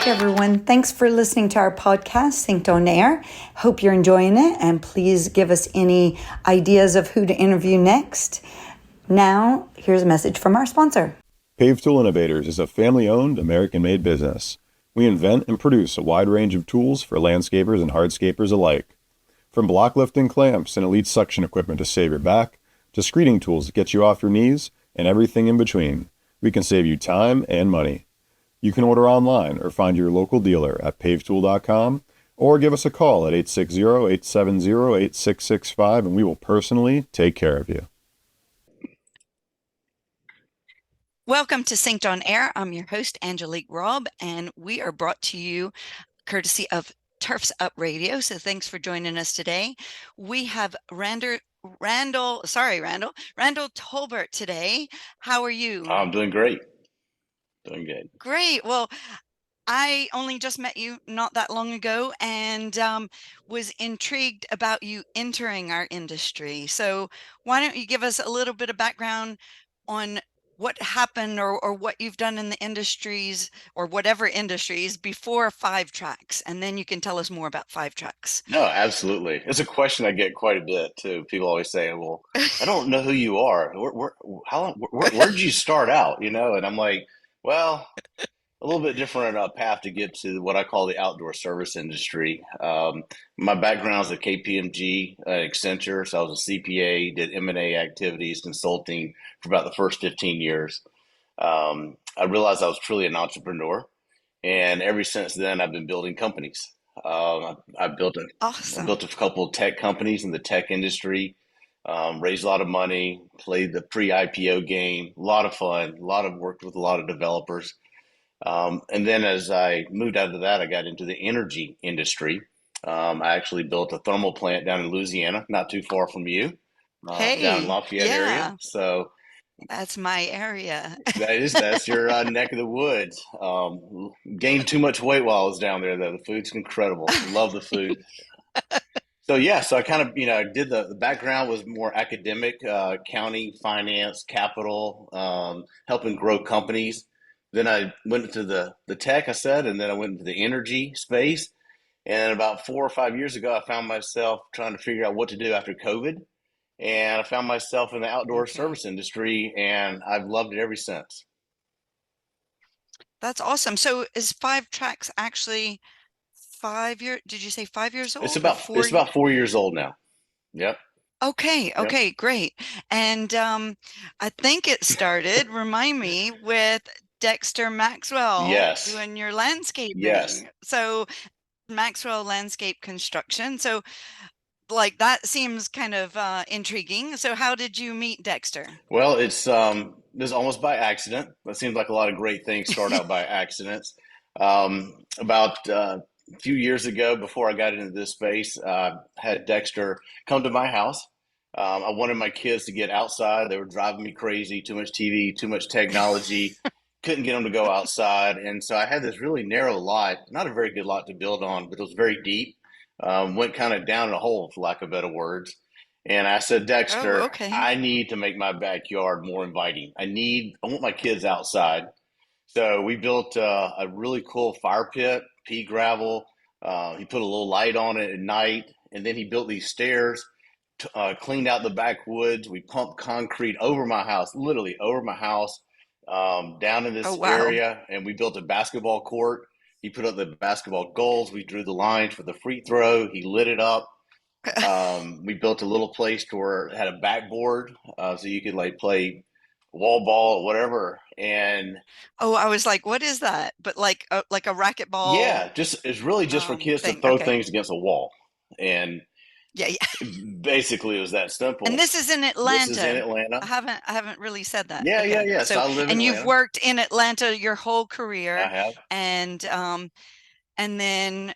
back, everyone. Thanks for listening to our podcast, Synced on Air. Hope you're enjoying it, and please give us any ideas of who to interview next. Now, here's a message from our sponsor. Pave Tool Innovators is a family-owned, American-made business. We invent and produce a wide range of tools for landscapers and hardscapers alike. From block lifting clamps and elite suction equipment to save your back, to screening tools to get you off your knees, and everything in between, we can save you time and money. You can order online or find your local dealer at pavetool.com or give us a call at 860-870-8665 and we will personally take care of you. Welcome to Synced on Air. I'm your host, Angelique Robb, and we are brought to you courtesy of Turfs Up Radio. So thanks for joining us today. We have Randall Tolbert today. How are you? I'm doing great. Doing good. Great. Well, I only just met you not that long ago and was intrigued about you entering our industry. So why don't you give us a little bit of background on what happened or what you've done in the industries or whatever industries before 5-Tracks, and then you can tell us more about 5-Tracks. No, absolutely. It's a question I get quite a bit too. People always say, "Well, I don't know who you are. Where did you start out?" And I'm like, well, a little bit different path to get to what I call the outdoor service industry. My background is at KPMG, Accenture, so I was a CPA, did M&A activities, consulting for about the first 15 years. I realized I was truly an entrepreneur, and ever since then, I've been building companies. I built a couple of tech companies in the tech industry, raised a lot of money, played the pre-IPO game, a lot of fun, worked with a lot of developers. And then as I moved out of that, I got into the energy industry. I actually built a thermal plant down in Louisiana, not too far from you, down in Lafayette area. So that's my area. That's your neck of the woods. Gained too much weight while I was down there, though. The food's incredible. Love the food. So I kind of, did the background was more academic, accounting, finance, capital, helping grow companies. Then I went into the tech, and then I went into the energy space. And about 4 or 5 years ago, I found myself trying to figure out what to do after COVID. And I found myself in the outdoor service industry, and I've loved it ever since. That's awesome. So is 5-Tracks actually 5 years? Did you say 5 years old? It's about 4 years old now. Yep. Okay, great. And I think it started, remind me, with Dexter Maxwell doing your landscaping. Yes. So Maxwell Landscape Construction. So that seems kind of intriguing. So how did you meet Dexter? Well, it was almost by accident. That seems like a lot of great things start out by accidents. About a few years ago, before I got into this space, I had Dexter come to my house. I wanted my kids to get outside. They were driving me crazy. Too much TV, too much technology. Couldn't get them to go outside. And so I had this really narrow lot, not a very good lot to build on, but it was very deep. Went kind of down in a hole, for lack of better words. And I said, Dexter, I need to make my backyard more inviting. I want my kids outside. So we built a really cool fire pit, pea gravel. He put a little light on it at night. And then he built these stairs, cleaned out the backwoods. We pumped concrete over my house, literally over my house, down in this area. And we built a basketball court. He put up the basketball goals. We drew the lines for the free throw. He lit it up. We built a little place where it had a backboard, so you could play wall ball or whatever. And I was like, what is that? But like a racquetball? Yeah, it's really just for kids to throw things against a wall. And yeah. Basically, it was that simple. And this is in Atlanta. This is in Atlanta. I haven't really said that. Yeah. So I live in Atlanta. And you've worked in Atlanta your whole career. I have. And then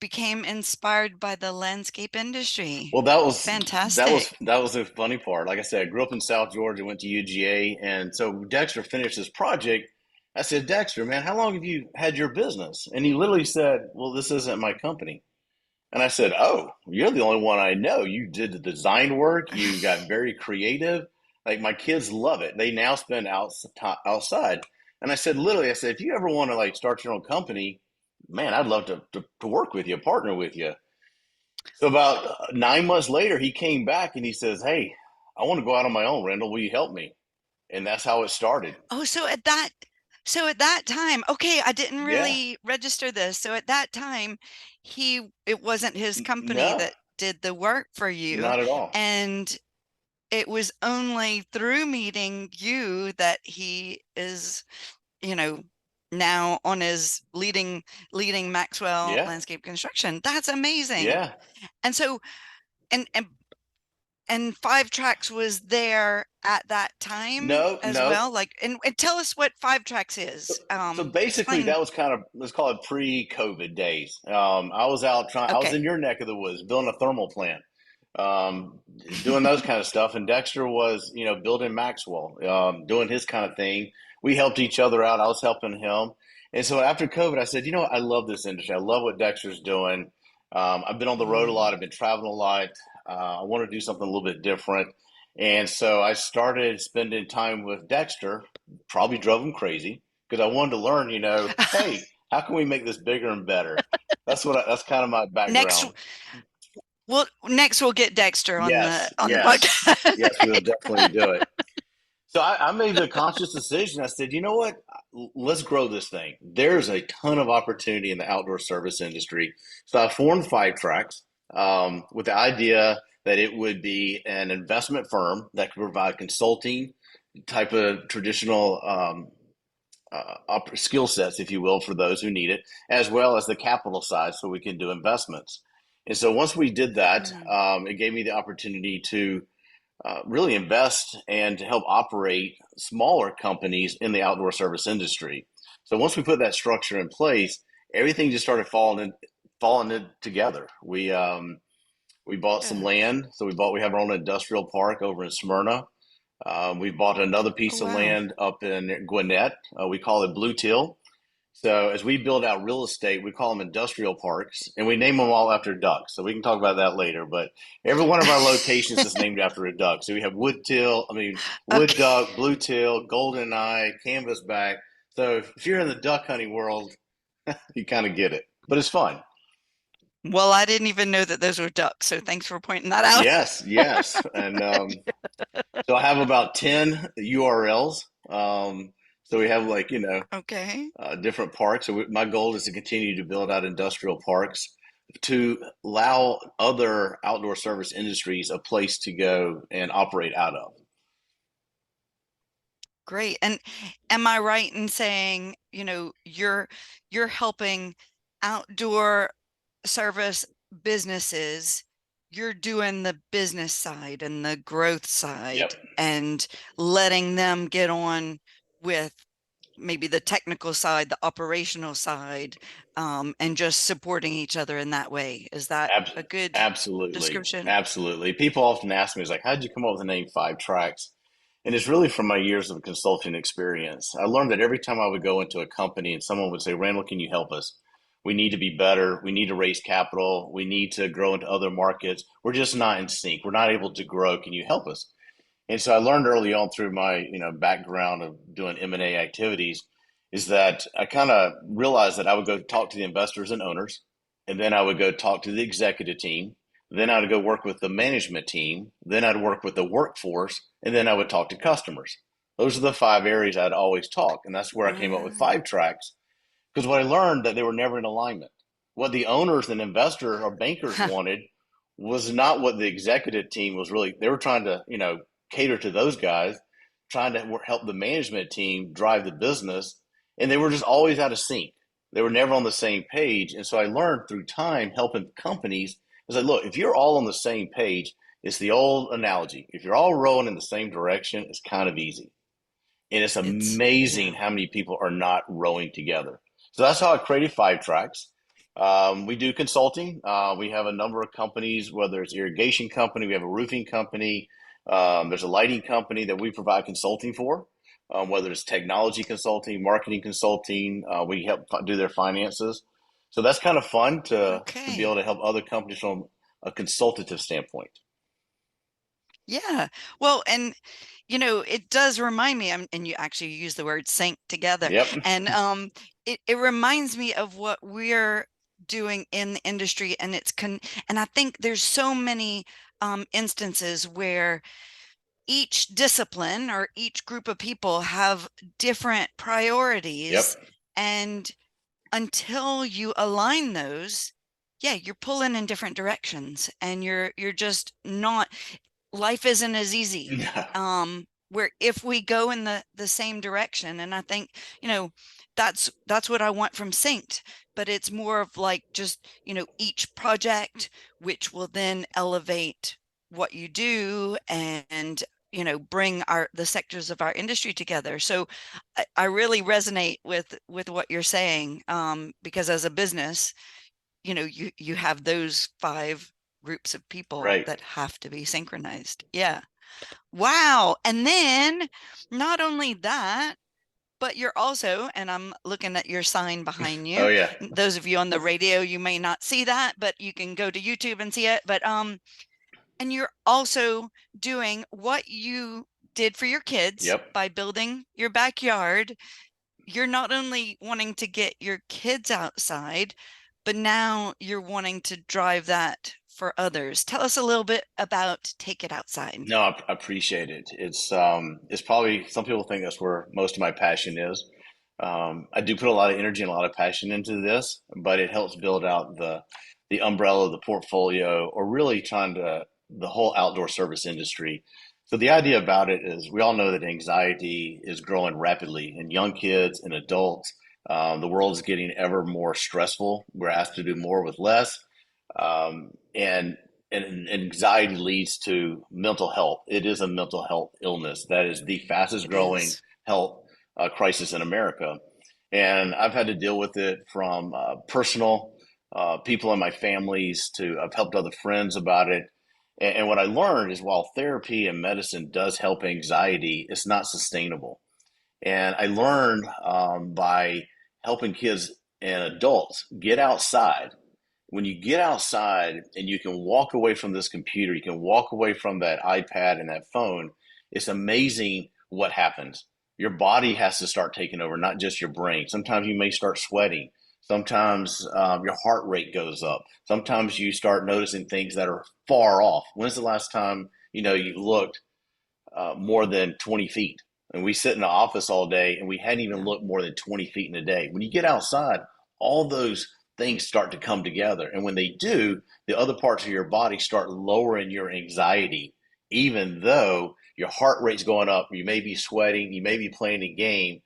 became inspired by the landscape industry. Well, that was fantastic. That was the funny part. Like I said, I grew up in South Georgia, went to UGA, and so Dexter finished this project. I said, Dexter, man, how long have you had your business? And he literally said, well, this isn't my company. And I said, oh, you're the only one I know. You did the design work. You got very creative. Like, my kids love it. They now spend outside. And I said, if you ever want to start your own company, man, I'd love to work with you, partner with you. So about 9 months later, he came back and he says, "Hey, I want to go out on my own. Randall, will you help me?" And that's how it started. Oh, so at that time, okay, I didn't Yeah, really register this. So at that time, it wasn't his company no, that did the work for you, not at all. and it was only through meeting you that he is, you know, now on his leading Maxwell Yeah, Landscape Construction. That's amazing. yeah. And so and and and Five Tracks was there at that time No, as no. well. Like, and tell us what Five Tracks So, is. so basically, Explain. that was kind of, let's call it pre-COVID days. I was out trying. I was Okay. in your neck of the woods building a thermal plant, um, doing those kind of stuff. And Dexter was, building Maxwell, doing his kind of thing. We helped each other out. I was helping him. And so after COVID, I said, I love this industry. I love what Dexter's doing. I've been on the road a lot. Mm. I've been traveling a lot. I want to do something a little bit different. And so I started spending time with Dexter, probably drove him crazy because I wanted to learn, hey, how can we make this bigger and better? That's kind of my Next, background. next we'll get Dexter Yes, on the yes, podcast. yes, we'll definitely do it. So I made the conscious decision. I said, you know what? Let's grow this thing. There's a ton of opportunity in the outdoor service industry. So I formed Five Tracks with the idea that it would be an investment firm that could provide consulting type of traditional skill sets, if you will, for those who need it, as well as the capital side so we can do investments. And so once we did that, Mm. it gave me the opportunity to really invest and to help operate smaller companies in the outdoor service industry. So once we put that structure in place, everything just started falling in together. We bought some Good. land, so we have our own industrial park over in Smyrna. We bought another Oh, piece of wow. land up in Gwinnett. We call it Blue Teal. So as we build out real estate, we call them industrial parks, and we name them all after ducks. So we can talk about that later. But every one of our locations is named after a duck. So we have wood Okay. duck, blue teal, golden eye, canvasback. So if you're in the duck hunting world, you kind of get it. But it's fun. Well, I didn't even know that those were ducks, so thanks for pointing that out. Yes, yes. And so I have about 10 URLs. So we have Okay. different parks. So my goal is to continue to build out industrial parks to allow other outdoor service industries a place to go and operate out of. Great. And am I right in saying, you're helping outdoor service businesses, you're doing the business side and the growth Yep, side and letting them get on with maybe the technical side, the operational side, and just supporting each other in that way. Is that Ab- a good absolutely, description? absolutely. People often ask me, "Is like, how'd you come up with the name Five Tracks?" And it's really from my years of consulting experience. I learned that every time I would go into a company and someone would say, "Randall, can you help us? We need to be better. We need to raise capital. We need to grow into other markets. We're just not in sync. We're not able to grow. Can you help us?" And so I learned early on through my background of doing M&A activities is that I kind of realized that I would go talk to the investors and owners, and then I would go talk to the executive team. Then I would go work with the management team. Then I'd work with the workforce, and then I would talk to customers. Those are the five areas I'd always talk, and that's where I came up with Ah. Five Tracks because what I learned that they were never in alignment. What the owners and investors or bankers wanted was not what the executive team was really. They were trying to, cater to those guys, trying to help the management team drive the business, and they were just always out of sync. They were never on the same page. And so I learned through time helping companies. I said, look, if you're all on the same page, it's the old analogy. If you're all rowing in the same direction, it's kind of easy. And it's amazing Yeah. how many people are not rowing together. So that's how I created Five Tracks. We do consulting. We have a number of companies, whether it's irrigation company, we have a roofing company, there's a lighting company that we provide consulting for, whether it's technology consulting, marketing consulting. We help do their finances. So that's kind of fun to be able Okay. to help other companies from a consultative standpoint. Yeah. Well, and it does remind me, and you actually use the word sync together. Yep. And it reminds me of what we're doing in the industry. And and I think there's so many instances where each discipline or each group of people have different priorities. Yep. And until you align those, yeah, you're pulling in different directions and you're just not, life isn't as easy. No. Where if we go in the same direction, and I think, that's what I want from Synced, but it's more of like just, each project, which will then elevate what you do and bring the sectors of our industry together. So I really resonate with what you're saying, because as a business, you have those five groups of people Right. that have to be synchronized. Yeah. Wow. And then not only that, but you're also, and I'm looking at your sign behind Oh you. yeah. Those of you on the radio, you may not see that, but you can go to YouTube and see it. But and you're also doing what you did for your kids Yep. by building your backyard. You're not only wanting to get your kids outside, but now you're wanting to drive that for others. Tell us a little bit about Take It Outside. No, I appreciate it. It's probably some people think that's where most of my passion is. I do put a lot of energy and a lot of passion into this, but it helps build out the umbrella of the portfolio, or really trying to the whole outdoor service industry. So the idea about it is, we all know that anxiety is growing rapidly in young kids and adults. The world is getting ever more stressful. We're asked to do more with less, and anxiety leads to mental health. It is a mental health illness that is the fastest It growing is. health crisis in America. And I've had to deal with it from personal people in my families to I've helped other friends about it. And what I learned is, while therapy and medicine does help anxiety, it's not sustainable. And I learned by helping kids and adults get outside. When you get outside and you can walk away from this computer, you can walk away from that iPad and that phone, it's amazing what happens. Your body has to start taking over, not just your brain. Sometimes you may start sweating. Sometimes your heart rate goes up. Sometimes you start noticing things that are far off. When's the last time you looked more than 20 feet? And we sit in the office all day and we hadn't even Yeah. looked more than 20 feet in a day. When you get outside, all those things start to come together. And when they do, the other parts of your body start lowering your anxiety, even though your heart rate's going up, you may be sweating, you may be playing a game,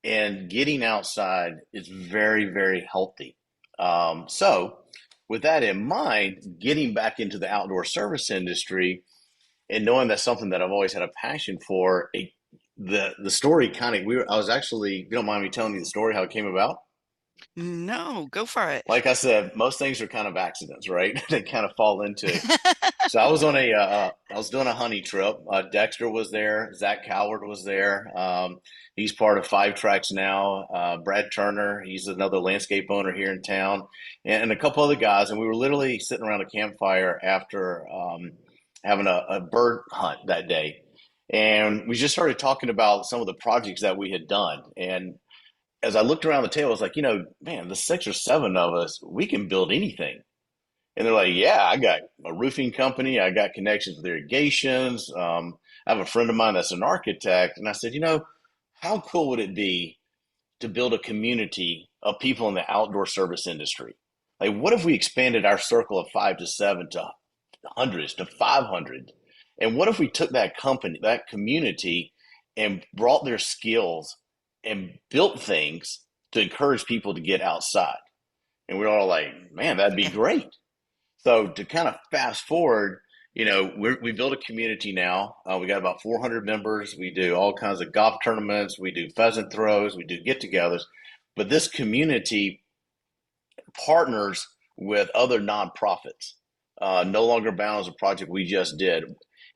and getting outside is very, very healthy. So, with that in mind, getting back into the outdoor service industry and knowing that's something that I've always had a passion for, the story kind of I was actually, if you don't mind me telling you the story how it came about. No, go for it. Like I said, most things are kind of accidents, right? They kind of fall into. So I was on I was doing a honey trip. Dexter was there. Zach Coward was there. He's part of Five Tracks now. Brad Turner, he's another landscape owner here in town, and a couple other guys. And we were literally sitting around a campfire after having a bird hunt that day. And we just started talking about some of the projects that we had done. And as I looked around the table, I was like, man, the six or seven of us, we can build anything. And they're like, yeah, I got a roofing company. I got connections with irrigations. I have a friend of mine that's an architect. And I said, how cool would it be to build a community of people in the outdoor service industry? Like, what if we expanded our circle of 5 to 7 to hundreds to 500? And what if we took that community, and brought their skills and built things to encourage people to get outside? And we we're all like, man, that'd be Yeah. great. So to kind of fast forward, we built a community now. We got about 400 members. We do all kinds of golf tournaments. We do pheasant throws. We do get-togethers. But this community partners with other nonprofits. No Longer Bound is a project we just did.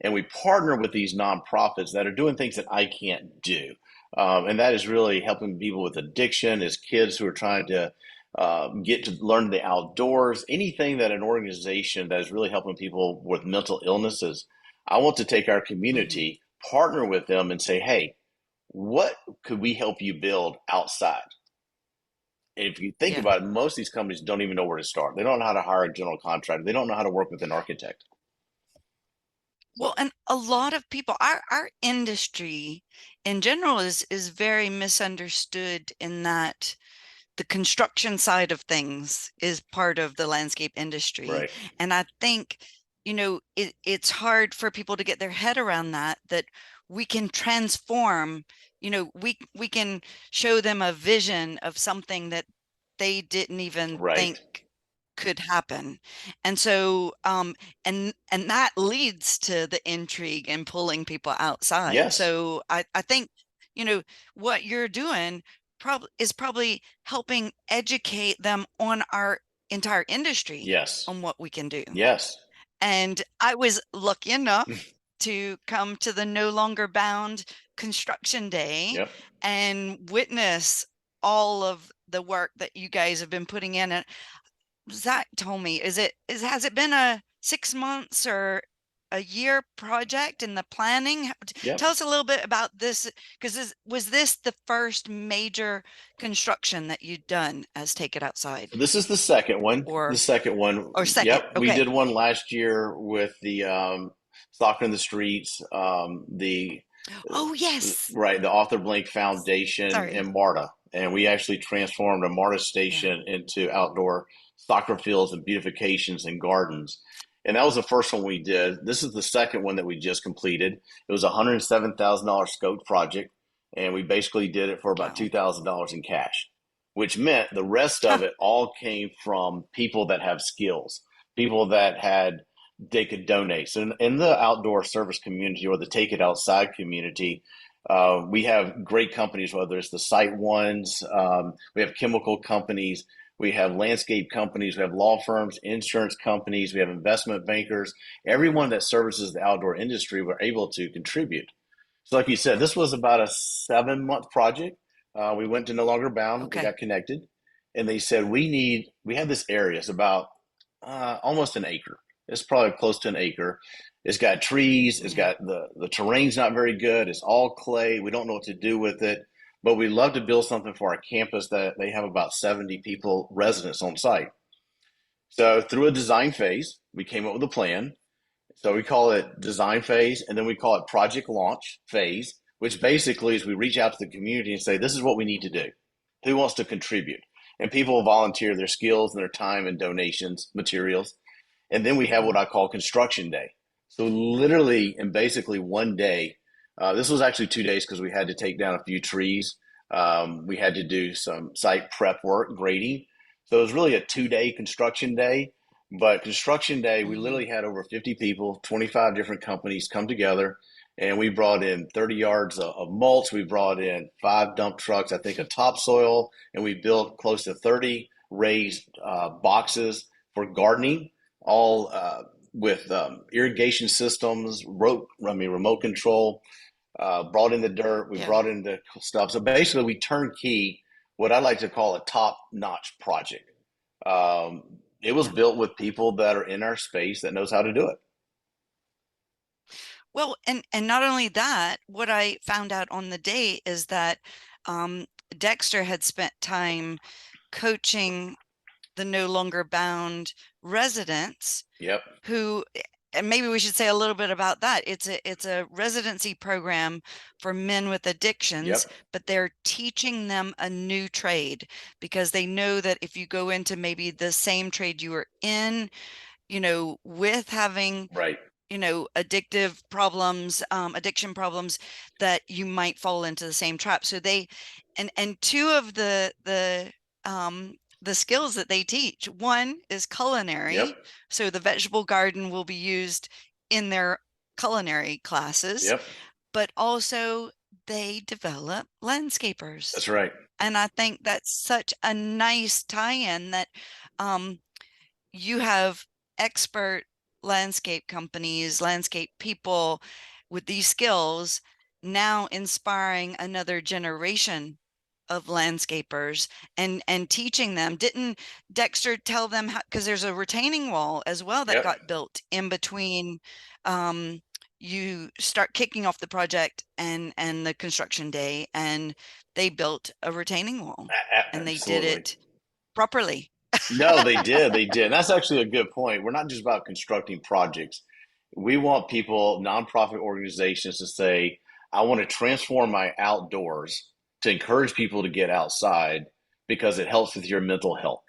And we partner with these nonprofits that are doing things that I can't do. And that is really helping people with addiction, as kids who are trying to get to learn the outdoors, anything that an organization that is really helping people with mental illnesses. I want to take our Mhm. community, partner with them, and say, hey, what could we help you build outside? And if you think Yeah. about it, most of these companies don't even know where to start. They don't know how to hire a general contractor. They don't know how to work with an architect. Well, So, and a lot of people, our industry in general is very misunderstood in that the construction side of things is part of the landscape industry. right. And I think, it's hard for people to get their head around that we can transform, we can show them a vision of something that they didn't even Right. think could happen. And so and that leads to the intrigue and pulling people outside. Yes. So I think, what you're doing probably helping educate them on our entire industry Yes. on what we can do. Yes. And I was lucky enough to come to the No Longer Bound construction day Yep. and witness all of the work that you guys have been putting in. And Zach told me, has it been a 6 months or a year project in the planning? Yep. Tell us a little bit about this, because was this the first major construction that you'd done as Take It Outside, This is the second one. The or second one. second? Yep. We Okay. did one last year with the Soccer in the Streets, the Oh, yes. right, the Arthur Blank Foundation Sorry. in MARTA. And we actually transformed a MARTA Yeah. station into outdoor soccer fields and beautifications and gardens. And that was the first one we did. This is the second one that we just completed. It was a $107,000 scope project, and we basically did it for about Wow. $2,000 in cash, which meant the rest of it all came from people that have skills, people that had they could donate. So in the outdoor service community or the Take It Outside community, we have great companies, whether it's the site ones, we have chemical companies, we have landscape companies, we have law firms, insurance companies, we have investment bankers. Everyone that services the outdoor industry were able to contribute. So, like you said, this was about a 7 month project. We went to No Longer Bound, we Okay. got connected, and they said, we have this area, it's about almost an acre. It's probably close to an acre. It's got trees. It's Yeah. got the terrain's not very good. It's all clay. We don't know what to do with it, but we love to build something for our campus that they have about 70 people, residents on site. So through a design phase, we came up with a plan. So we call it design phase, and then we call it project launch phase, which basically is we reach out to the community and say, this is what we need to do. Who wants to contribute? And people will volunteer their skills and their time and donations, materials. And then we have what Mhm. I call construction day. So literally and basically one day, this was actually 2 days because we had to take down a few trees. We had to do some site prep work, grading. So it was really a 2 day construction day. But construction day, we Mhm. literally had over 50 people, 25 different companies come together, and we brought in 30 yards of mulch. We brought in 5 dump trucks, I think, of topsoil, and we built close to 30 raised boxes for gardening, all with irrigation systems, remote control. Brought in the dirt, we Yeah. brought in the stuff. So basically, we turnkey what I like to call a top-notch project. It was Yeah. built with people that are in our space that knows how to do it. Well, and not only that, what I found out on the day is that um, Dexter had spent time coaching the No Longer Bound residents Yep, who, and maybe we should say a little bit about that. It's a residency program for men with addictions, yep, but they're teaching them a new trade because they know that if you go into maybe the same trade you were in, with having right. addictive problems, addiction problems, that you might fall into the same trap. So and two of the skills that they teach, one is Yep, culinary. So the vegetable garden will be used in their culinary classes, yep. but also they develop landscapers. That's right. And I think that's such a nice tie-in that um, you have expert landscape companies, landscape people with these skills now inspiring another generation of landscapers and teaching them. Didn't Dexter tell them how, because there's a retaining wall as well that Yep, got built in between um you start kicking off the project and the construction day, and they built a retaining wall, and they did Absolutely. it properly. No, they did. They did. And that's actually a good point. We're not just about constructing projects. We want people, nonprofit organizations, to say, I want to transform my outdoors to encourage people to get outside because it helps with your mental health.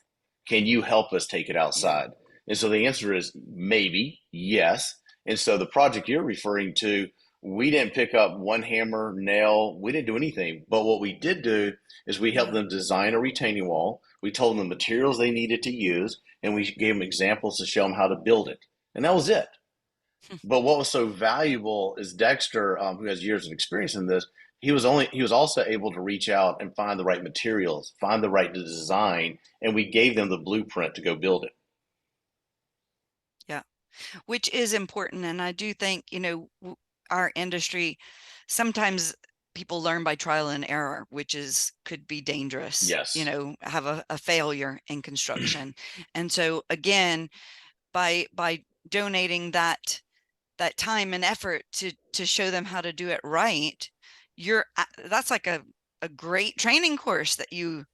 Can you help us take it Yeah. outside? And so the answer is maybe, yes. And so the project you're referring to, we didn't pick up one hammer, nail, we didn't do anything. But what we did do is we helped Yeah. them design a retaining wall. We told them the materials they needed to use, and we gave them examples to show them how to build it. And that was it. But what was so valuable is Dexter, who has years of experience in this, he was also able to reach out and find the right materials, find the right design, and we gave them the blueprint to go build it. Yeah. Which is important. And I do think, our industry, sometimes people learn by trial and error, which could be dangerous, Yes. have a failure in construction. And so again, by donating that time and effort to show them how to do it right, that's like a great training course that you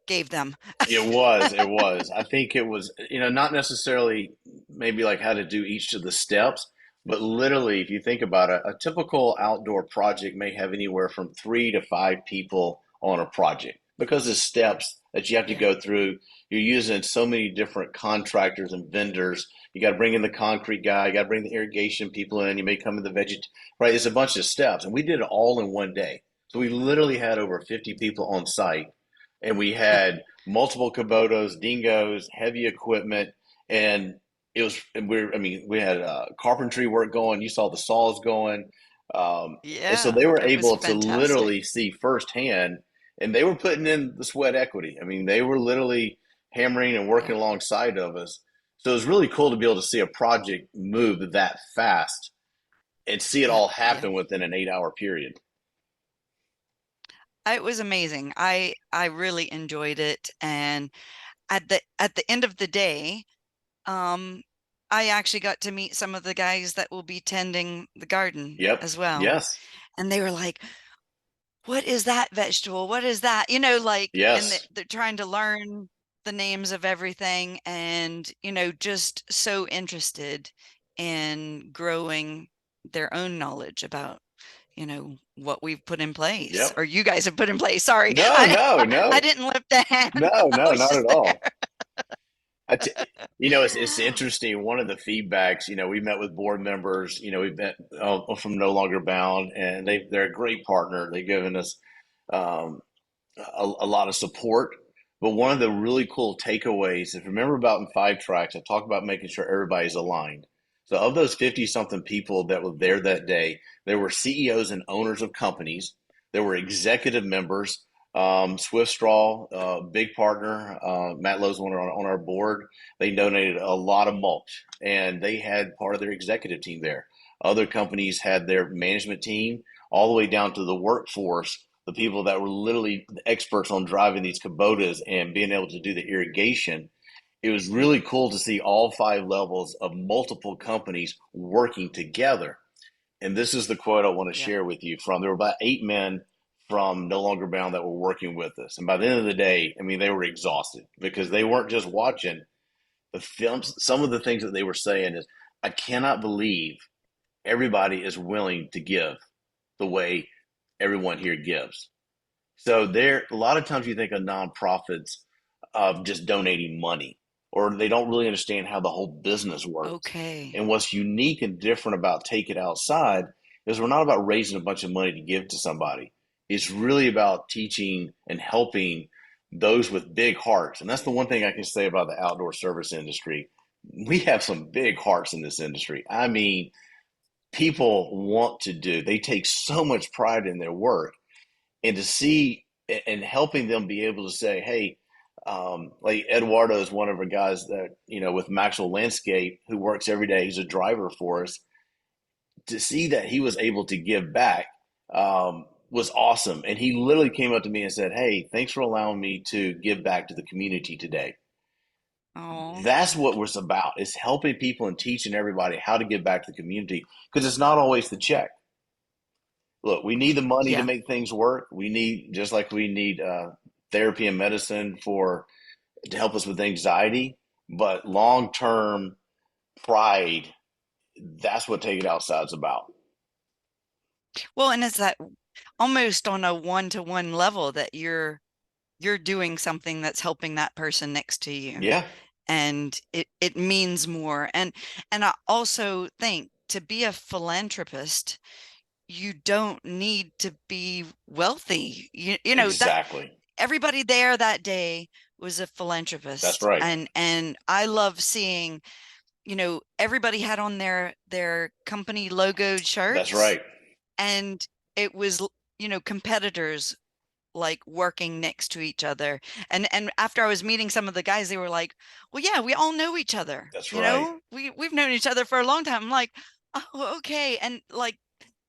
gave them. It was. It was. I think it was, not necessarily maybe like how to do each of the steps, but literally, if you think about it, a typical outdoor project may have anywhere from 3 to 5 people on a project because the steps that you have to Yeah. go through, you're using so many different contractors and vendors. You got to bring in the concrete guy, you got to bring the irrigation people in, you may come in the right? It's a bunch of steps. And we did it all in one day. So we literally had over 50 people on site and we had multiple Kubotas, dingoes, heavy equipment, and we had carpentry work going. You saw the saws going, and so Yeah, they were it was able to fantastic. literally see firsthand, and they were putting in the sweat equity. I mean, they were literally hammering and Yeah. working alongside of us. So it was really cool to be able to see a project move that fast and see it all Yeah. happen within an 8-hour period. It was amazing. I really enjoyed it. And at the end of the day, um, I actually got to meet some of the guys that will be tending the garden Yep. as well. Yes. And they were like, what is that vegetable? What is that? And Yes. they're trying to learn the names of everything, and, just so interested in growing their own knowledge about, what we've put in place, Yep. or you guys have put in place. Sorry. No, I no, I no. didn't lift the hand. No, I no, was not at just there. all. I t it's interesting. One of the feedbacks, we met with board members, we've met from No Longer Bound, and they're a great partner. They've given us um, a lot of support. But one of the really cool takeaways, if you remember about in 5 tracks, I talked about making sure everybody's aligned. So of those 50 something people that were there that day, there were CEOs and owners of companies. There were executive members. Swift Straw, big partner, Matt Lowe's on our board. They donated a lot of mulch, and they had part of their executive team there. Other companies had their management team, all the way down to the workforce, the people that were literally the experts on driving these Kubotas and being able to do the irrigation. It was really cool to see all 5 levels of multiple companies working together. And this is the quote I want to Yeah. share with you from there were about 8 men from No Longer Bound that were working with us. And by the end of the day, I mean, they were exhausted because they weren't just watching the films. Some of the things that they were saying is, I cannot believe everybody is willing to give the way everyone here gives. So there, a lot of times you think of nonprofits of just donating money, or they don't really understand how the whole business works. Okay. And what's unique and different about Take It Outside is we're not about raising a bunch of money to give to somebody. It's really about teaching and helping those with big hearts. And that's the one thing I can say about the outdoor service industry. We have some big hearts in this industry. I mean, people want to do, they take so much pride in their work, and to see and helping them be able to say, hey, like Eduardo is one of our guys that, with Maxwell Landscape, who works every day. He's a driver for us. To see that he was able to give back was awesome. And he literally came up to me and said, hey, thanks for allowing me to give back to the community today. Oh, That's what it's about. It's helping people and teaching everybody how to give back to the community because it's not always the check. Look, we need the money to yeah. make things work. We need, just like we need therapy and medicine for to help us with anxiety, but long term pride, that's what Take It Outside's about. Well, and it's that almost on a one-to-one level that you're doing something that's helping that person next to you. Yeah, And it means more. And I also think to be a philanthropist, you don't need to be wealthy. You know that exactly. everybody there that day was a That's philanthropist. right. And I love seeing, everybody had on their company logoed That's shirts, right. and it was, competitors like working next to each other. And after I was meeting some of the guys, they were like, well, yeah, we all know each other. That's right. We've known each other for a long time. I'm like, oh, okay. And like,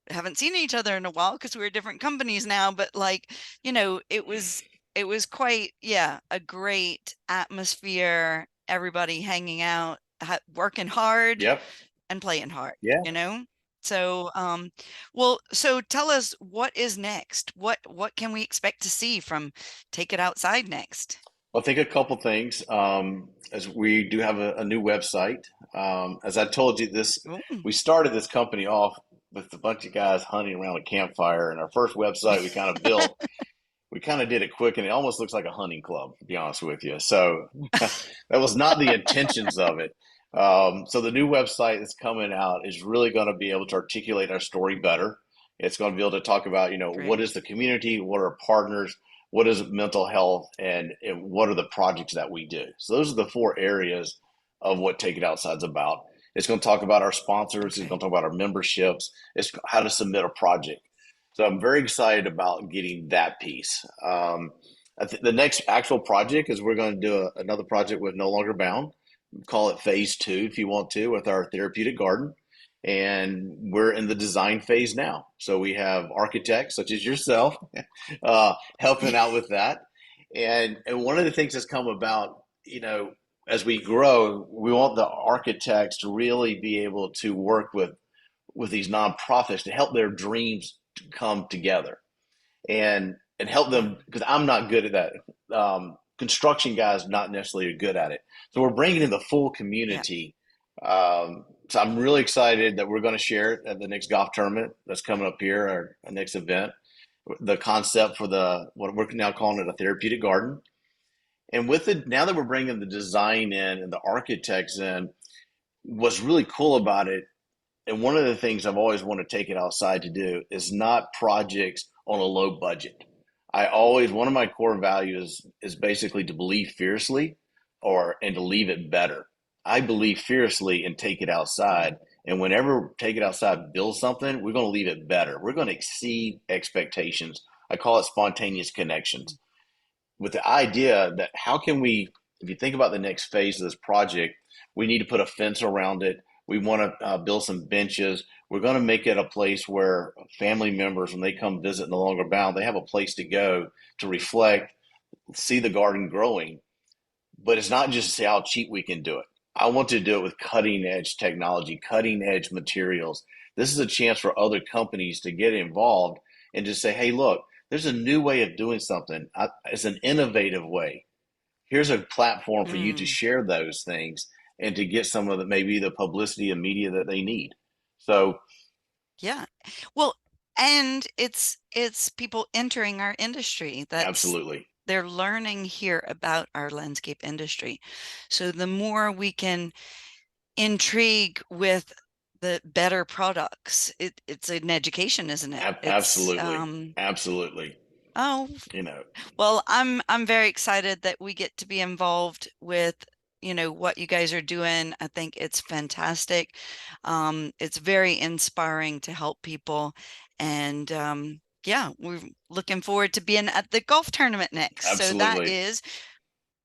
haven't seen each other in a while because we're different companies now, but like, it was quite, yeah, a great atmosphere, everybody hanging out, working hard Yep. and playing hard, Yeah. you know? So, well, so tell us what is next? What can we expect to see from Take It Outside next? Well, I think a couple things. As we do have a new website. As I told you, Ooh. we started this company off with a bunch of guys hunting around a campfire, and our first website we kind of built. We kind of did it quick, and it almost looks like a hunting club, to be honest with you. So that was not the intentions of it. So the new website that's coming out is really going to be able to articulate our story better. It's going to be able to talk about, what Great. is the community, what are our partners, what is mental health, and what are the projects that we do. So those are the four areas of what Take It Outside's about. It's going to talk about our sponsors. It's going Okay. to talk about our memberships. It's how to submit a project. So I'm very excited about getting that piece. The next actual project is we're going to do another project with No Longer Bound. Call it phase two if you want to, with our therapeutic garden. And we're in the design phase now. So we have architects such as yourself helping out with that. And one of the things that's come about, as we grow, we want the architects to really be able to work with these nonprofits to help their dreams to come together and help Yeah. them because I'm not good at that. Construction guys not necessarily good at it, so we're bringing in the full Yeah. community. So I'm really excited that we're going to share it at the next golf tournament that's coming up here, our next event. The concept for what we're now calling it a therapeutic garden, and with it now that we're bringing the design in and the architects in, what's really cool about it and one of the things I've always wanted to Take It Outside to do is not projects on a low budget. One of my core values is basically to believe fiercely and to leave it better. I believe fiercely and Take It Outside. And whenever Take It Outside builds something, we're going to leave it better. We're going to exceed expectations. I call it spontaneous connections with the idea that how can we, if you think about the next phase of this project, we need to put a fence around it. We want to build some benches. We're going to make it a place where family members, when they come visit No Longer Bound, they have a place to go to reflect, see the garden growing. But it's not just to say how cheap we can do it. I want to do it with cutting edge technology, cutting edge materials. This is a chance for other companies to get involved and just say, hey, look, there's a new way of doing something. It's an innovative way. Here's a platform for you to Mm, share those things and to get some of the maybe the publicity and media that they need. So yeah. Well, and it's people entering our industry. absolutely, They're learning here about our landscape industry. So the more we can intrigue with the better products, it's an education, isn't it? It's absolutely, absolutely. oh, You know, well, I'm very excited that we get to be involved with, what you guys are doing. I think it's fantastic. It's very inspiring to help people. And yeah, we're looking forward to being at the golf tournament next. So that absolutely. is,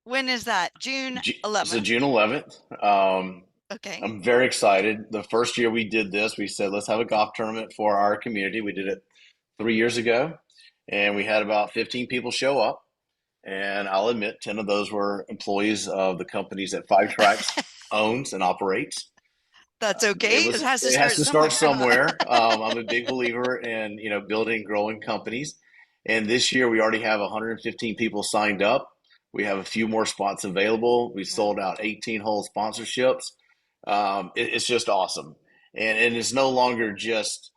when is that? June So 11th. June 11th. Okay. I'm very excited. The first year we did this, we said let's have a golf tournament for our community. We did it 3 years ago, and we had about 15 people show up. And I'll admit 10 of those were employees of the companies that Five Tracks owns and operates. That's okay. It has to It has start to start somewhere. somewhere. I'm a big believer in building, growing companies, and this year we already have 115 people signed up. We have a few more spots available. We Wow. sold out 18 whole sponsorships. It's just awesome, and it's no longer just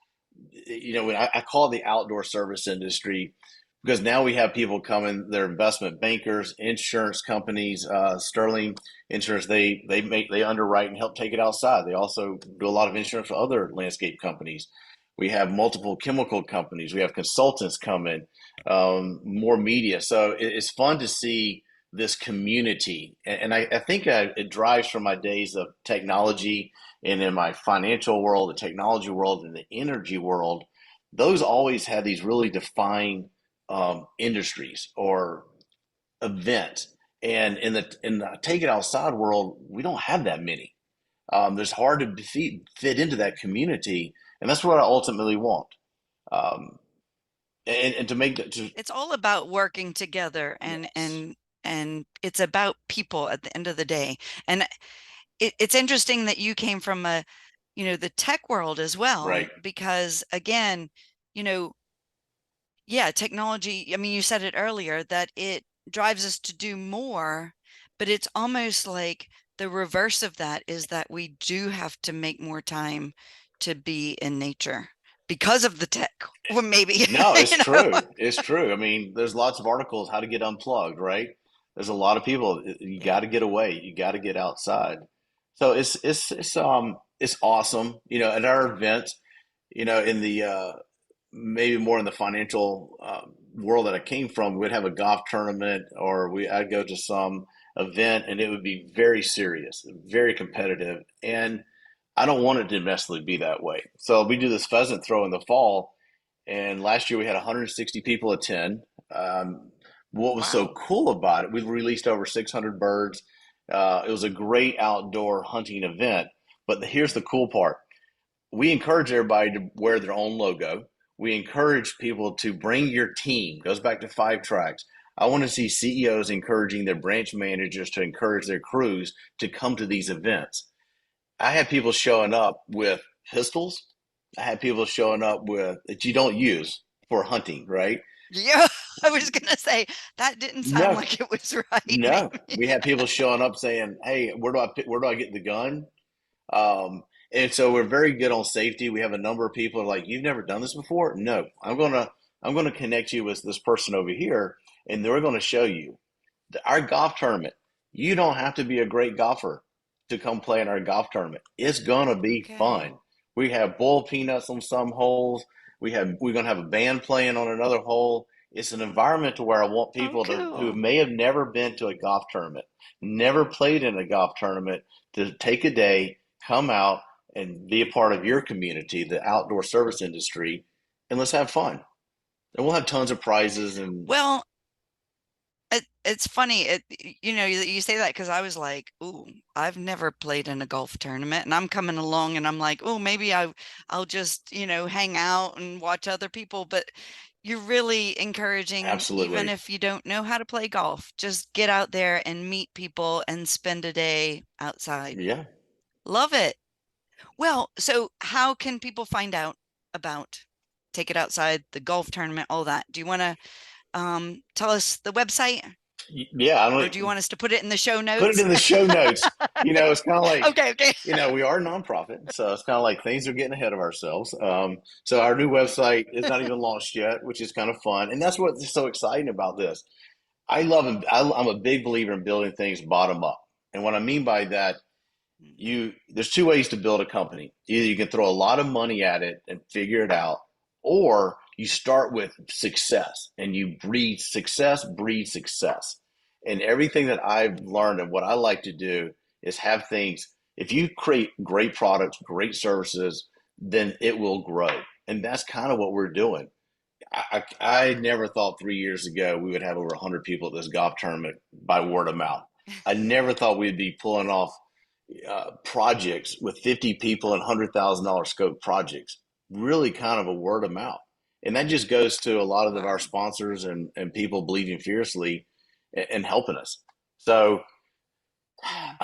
when I call it the outdoor service industry because now we have people coming, they're investment bankers, insurance companies, Sterling Insurance. They underwrite and help take it outside. They also do a lot of insurance for other landscape companies. We have multiple chemical companies. We have consultants coming, more media. So it's fun to see this community, and I think it drives from my days of technology and in my financial world, the technology world, and the energy world. Those always had these really defined industries or events. And in the take it outside world, we don't have that many. There's hard to fit into that community, and that's what I ultimately want. Um, and to make that, It's all about working together, yes, and it's about people at the end of the day. And it's interesting that you came from the tech world as well, right. because again, you know, yeah, technology, I mean, you said it earlier that it drives us to do more, but it's almost like the reverse of that is that we do have to make more time to be in nature because of the tech, or maybe, No, it's you know. true. It's true. I mean, there's lots of articles how to get unplugged, right? There's a lot of people. You got Yeah. to get away. You got to get outside. So it's awesome. At our events, in the maybe more in the financial world that I came from, we'd have a golf tournament or I'd go to some event and it would be very serious, very competitive. And I don't want it to necessarily be that way. So we do this pheasant throw in the fall, and last year we had 160 people attend. What was so Wow. cool about it, we released over 600 birds. It was a great outdoor hunting event. But here's the cool part: we encourage everybody to wear their own logo. We encourage people to bring your team. Goes back to Five Tracks. I want to see CEOs encouraging their branch managers to encourage their crews to come to these events. I had people showing up with pistols. I had people showing up with that you don't use for hunting, right? Yeah, I was gonna say that didn't sound No, like it was right, no. maybe. We had people showing up saying, "Hey, where do I get the gun?" And so we're very good on safety. We have a number of people like, "You've never done this before?" No, I'm gonna connect you with this person over here, and they're going to show you our golf tournament. You don't have to be a great golfer to come play in our golf tournament. It's gonna be Okay. fun. We have bull peanuts on some holes. We're gonna have a band playing on another hole. It's an environment to where I want Oh, people who cool. may have never been to a golf tournament, never played in a golf tournament, to take a day, come out, and be a part of your community, the outdoor service industry, and let's have fun. And we'll have tons of prizes and Well, it's funny. You say that because I was like, "Ooh, I've never played in a golf tournament," and I'm coming along, and I'm like, "Oh, maybe I'll just hang out and watch other people." But you're really encouraging, even absolutely, if you don't know how to play golf, just get out there and meet people and spend a day outside. yeah. Love it. Well, so how can people find out about Take It Outside, the golf tournament, all that? Do you want to tell us the website, Yeah, I or do you don't want us to put it in the show put it notes? in the show notes. It's kind of like, Okay, okay. we are a nonprofit, so it's kind of like things are getting ahead of ourselves. So our new website is not even launched yet, which is kind of fun, and that's what's so exciting about this. I'm a big believer in building things bottom up, and what I mean by that, there's two ways to build a company. Either you can throw a lot of money at it and figure it out, or you start with success and you breed success. And everything that I've learned and what I like to do is have things, if you create great products, great services, then it will grow. And that's kind of what we're doing. I never thought 3 years ago we would have over 100 people at this golf tournament by word of mouth. I never thought we'd be pulling off projects with 50 people and $100,000 scope projects. Really kind of a word of mouth. And that just goes to a lot of our Wow. sponsors and people believing fiercely. and helping us. So Yeah.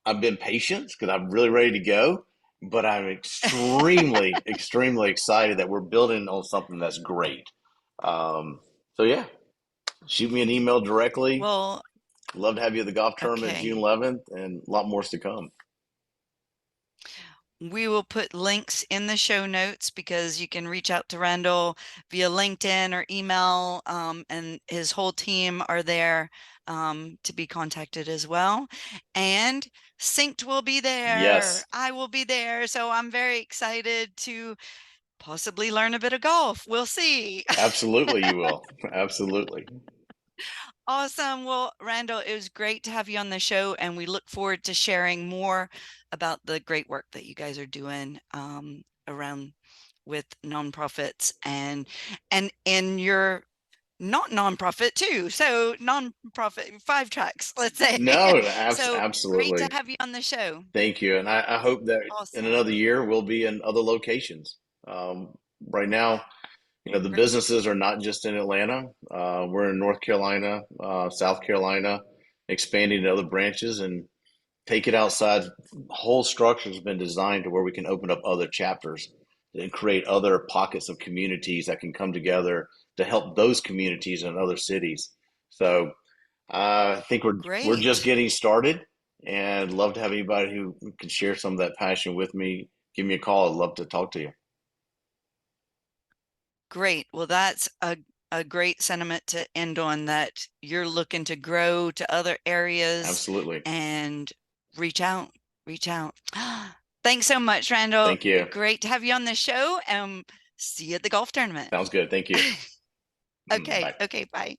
I've been patient because I'm really ready to go, but I'm extremely extremely excited that we're building on something that's great. So yeah, shoot me an email directly. Well, Love to have you at the golf tournament June okay. 11th, and a lot more is to come. We will put links in the show notes because you can reach out to Randall via LinkedIn or email, and his whole team are there to be contacted as well. And Synced will be there. Yes, I will be there. So I'm very excited to possibly learn a bit of golf. We'll see. absolutely, you will. Absolutely. Awesome. Well, Randall, it was great to have you on the show, and we look forward to sharing more about the great work that you guys are doing around with nonprofits and in your not nonprofit too. So nonprofit 5 tracks, let's say. No, So great to absolutely. have you on the show. Thank you. And I hope that in Awesome. another year we'll be in other locations. Right now, the Great. businesses are not just in Atlanta. We're in North Carolina, South Carolina, expanding to other branches and take it outside. The whole structure has been designed to where we can open up other chapters and create other pockets of communities that can come together to help those communities in other cities. So I think we're just Great. getting started, and love to have anybody who can share some of that passion with me. Give me a call. I'd love to talk to you. Great. Well, that's a great sentiment to end on, that you're looking to grow to other areas Absolutely. and reach out, reach out. Thanks so much, Randall. Thank you. Great to have you on the show, and see you at the golf tournament. Sounds good. Thank you. Okay, Bye. okay, bye.